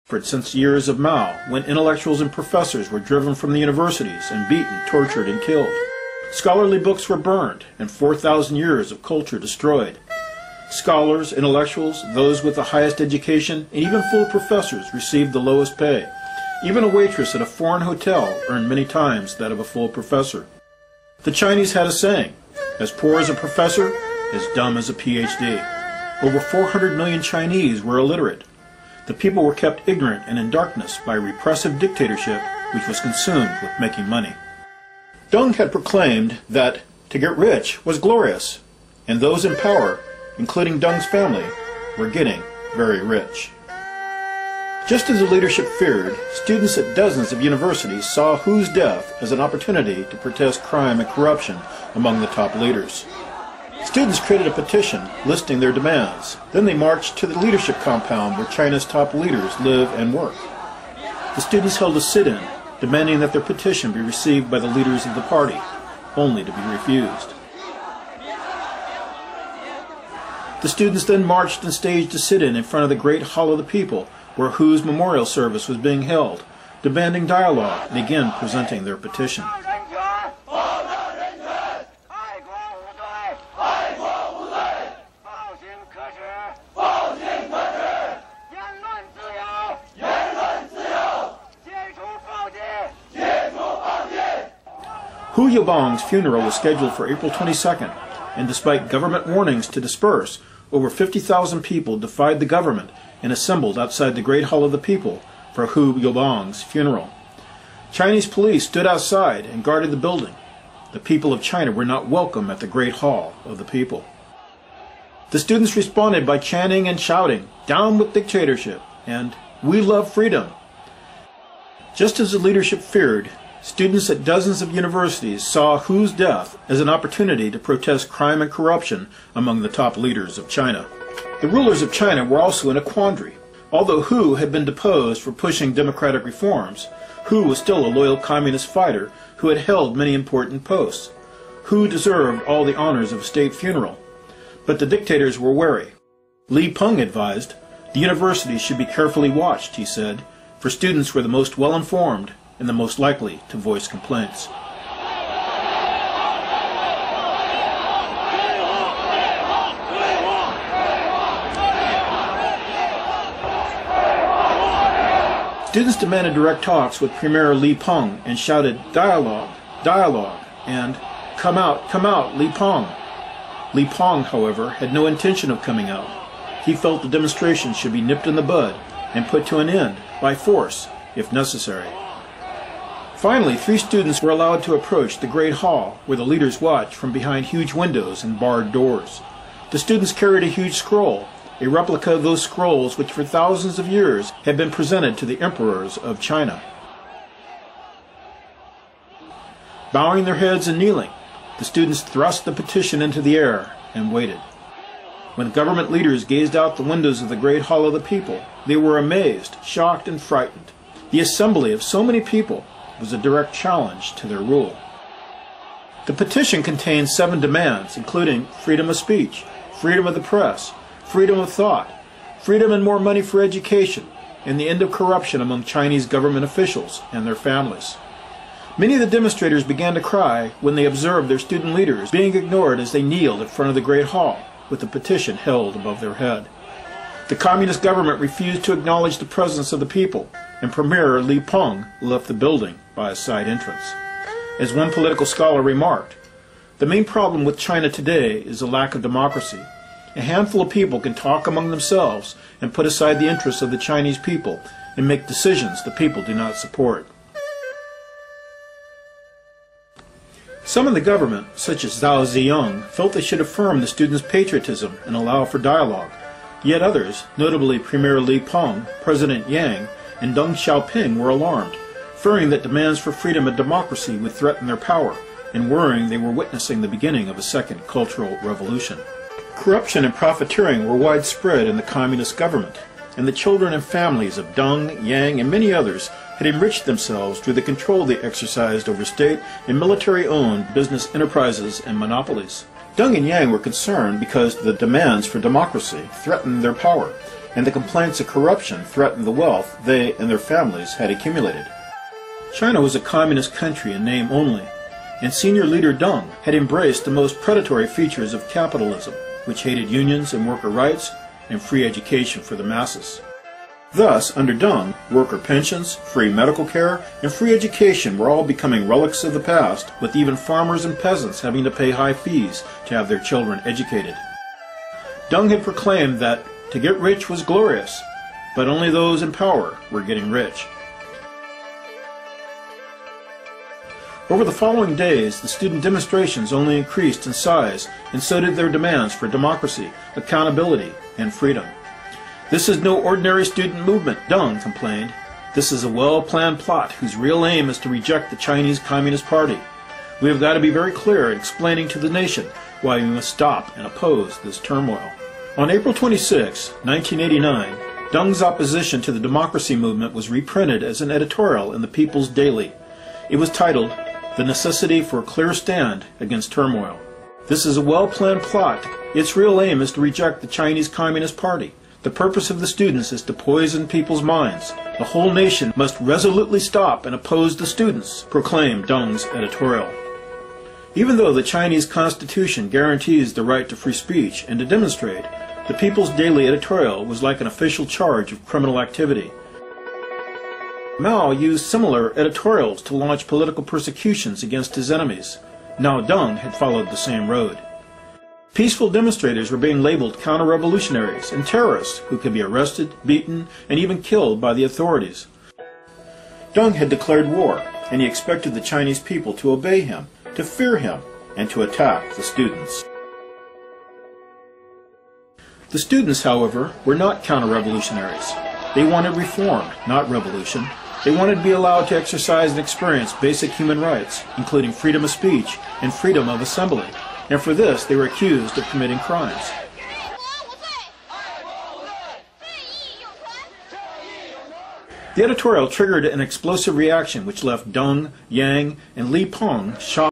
Since the years of Mao, when intellectuals and professors were driven from the universities and beaten, tortured, and killed. Scholarly books were burned, and 4,000 years of culture destroyed. Scholars, intellectuals, those with the highest education, and even full professors received the lowest pay. Even a waitress at a foreign hotel earned many times that of a full professor. The Chinese had a saying, as poor as a professor, as dumb as a PhD. Over 400 million Chinese were illiterate. The people were kept ignorant and in darkness by a repressive dictatorship which was consumed with making money. Deng had proclaimed that to get rich was glorious, and those in power, including Deng's family, were getting very rich. Just as the leadership feared, students at dozens of universities saw Hu's death as an opportunity to protest crime and corruption among the top leaders. Students created a petition listing their demands. Then they marched to the leadership compound where China's top leaders live and work. The students held a sit-in, demanding that their petition be received by the leaders of the party, only to be refused. The students then marched and staged a sit-in in front of the Great Hall of the People, where Hu's memorial service was being held, demanding dialogue and again presenting their petition. Hu Yaobang's funeral was scheduled for April 22nd, and despite government warnings to disperse, over 50,000 people defied the government and assembled outside the Great Hall of the People for Hu Yaobang's funeral. Chinese police stood outside and guarded the building. The people of China were not welcome at the Great Hall of the People. The students responded by chanting and shouting, "Down with dictatorship," and "We love freedom." Just as the leadership feared, students at dozens of universities saw Hu's death as an opportunity to protest crime and corruption among the top leaders of China. The rulers of China were also in a quandary. Although Hu had been deposed for pushing democratic reforms, Hu was still a loyal communist fighter who had held many important posts. Hu deserved all the honors of a state funeral. But the dictators were wary. Li Peng advised, "The universities should be carefully watched," he said, "for students were the most well-informed and the most likely to voice complaints." Students demanded direct talks with Premier Li Peng and shouted, "Dialogue, dialogue," and come out, Li Peng." Li Peng, however, had no intention of coming out. He felt the demonstration should be nipped in the bud and put to an end by force, if necessary. Finally, 3 students were allowed to approach the Great Hall, where the leaders watched from behind huge windows and barred doors. The students carried a huge scroll, a replica of those scrolls which for thousands of years had been presented to the emperors of China. Bowing their heads and kneeling, the students thrust the petition into the air and waited. When government leaders gazed out the windows of the Great Hall of the People, they were amazed, shocked, and frightened. The assembly of so many people was a direct challenge to their rule. The petition contained 7 demands, including freedom of speech, freedom of the press, freedom of thought, freedom and more money for education, and the end of corruption among Chinese government officials and their families. Many of the demonstrators began to cry when they observed their student leaders being ignored as they kneeled in front of the Great Hall with the petition held above their head. The communist government refused to acknowledge the presence of the people, and Premier Li Peng left the building by a side entrance. As one political scholar remarked, "The main problem with China today is a lack of democracy. A handful of people can talk among themselves and put aside the interests of the Chinese people and make decisions the people do not support." Some in the government, such as Zhao Ziyang, felt they should affirm the students' patriotism and allow for dialogue. Yet others, notably Premier Li Peng, President Yang, and Deng Xiaoping, were alarmed, fearing that demands for freedom and democracy would threaten their power, and worrying they were witnessing the beginning of a second cultural revolution. Corruption and profiteering were widespread in the communist government, and the children and families of Deng, Yang, and many others had enriched themselves through the control they exercised over state and military-owned business enterprises and monopolies. Deng and Yang were concerned because the demands for democracy threatened their power, and the complaints of corruption threatened the wealth they and their families had accumulated. China was a communist country in name only, and senior leader Deng had embraced the most predatory features of capitalism, which hated unions and worker rights and free education for the masses. Thus, under Deng, worker pensions, free medical care, and free education were all becoming relics of the past, with even farmers and peasants having to pay high fees to have their children educated. Deng had proclaimed that to get rich was glorious, but only those in power were getting rich. Over the following days, the student demonstrations only increased in size, and so did their demands for democracy, accountability, and freedom. "This is no ordinary student movement," Deng complained. "This is a well-planned plot whose real aim is to reject the Chinese Communist Party. We have got to be very clear in explaining to the nation why we must stop and oppose this turmoil." On April 26, 1989, Deng's opposition to the democracy movement was reprinted as an editorial in the People's Daily. It was titled, "The Necessity for a Clear Stand Against Turmoil." "This is a well-planned plot. Its real aim is to reject the Chinese Communist Party. The purpose of the students is to poison people's minds. The whole nation must resolutely stop and oppose the students," proclaimed Deng's editorial. Even though the Chinese Constitution guarantees the right to free speech and to demonstrate, the People's Daily editorial was like an official charge of criminal activity. Mao used similar editorials to launch political persecutions against his enemies. Now Deng had followed the same road. Peaceful demonstrators were being labeled counter-revolutionaries and terrorists who could be arrested, beaten, and even killed by the authorities. Deng had declared war, and he expected the Chinese people to obey him, to fear him, and to attack the students. The students, however, were not counter-revolutionaries. They wanted reform, not revolution. They wanted to be allowed to exercise and experience basic human rights, including freedom of speech and freedom of assembly, and for this they were accused of committing crimes. The editorial triggered an explosive reaction which left Deng, Yang, and Li Peng shocked.